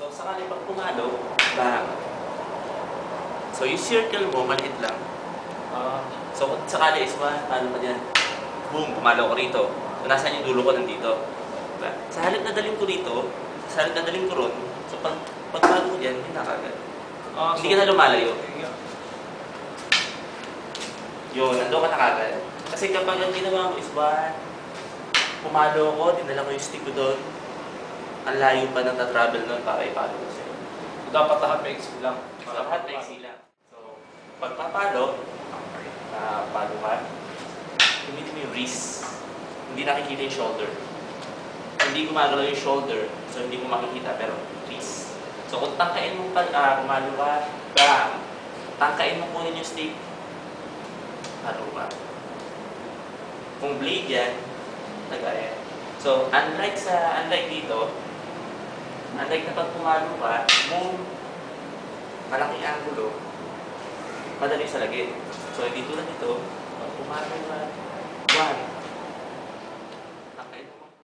So, sakali pag pumalo, bang. So, yung circle mo, maliit lang. So, kung sakali is paano pa yan? Boom, pumalo ko rito. So, nasaan yung dulo ko nandito? Diba? Sa halip na daling ko rito, sa halip na daling ko ron, so, pagpalo ko dyan, hindi na kagad. Hindi ka na lumalayo. Yun, nandun ka na kagad. Kasi kapag ang ginawa mo is pumalo ko, dinala ko yung stick ko doon, ang layo pa nang ta-travel nun para ipalo ko sa'yo. Dapat lahat may XP lang. Lahat may sila. So, pagpapalo, palo ka, gamitin mo yung wrist. Hindi nakikita yung shoulder. Hindi gumagalaw yung shoulder, so hindi mo makikita, pero wrist. So, kung tangkain mo pumalo ka, bam! Tangkain mo kunin yung stick, palo ka. Kung blade yan, tagayan. So, unlike dito, unlike na pag pumalo ka, boom, malaking angulo, madali sa lagit. So, hindi tulad dito, pag pumalo ka,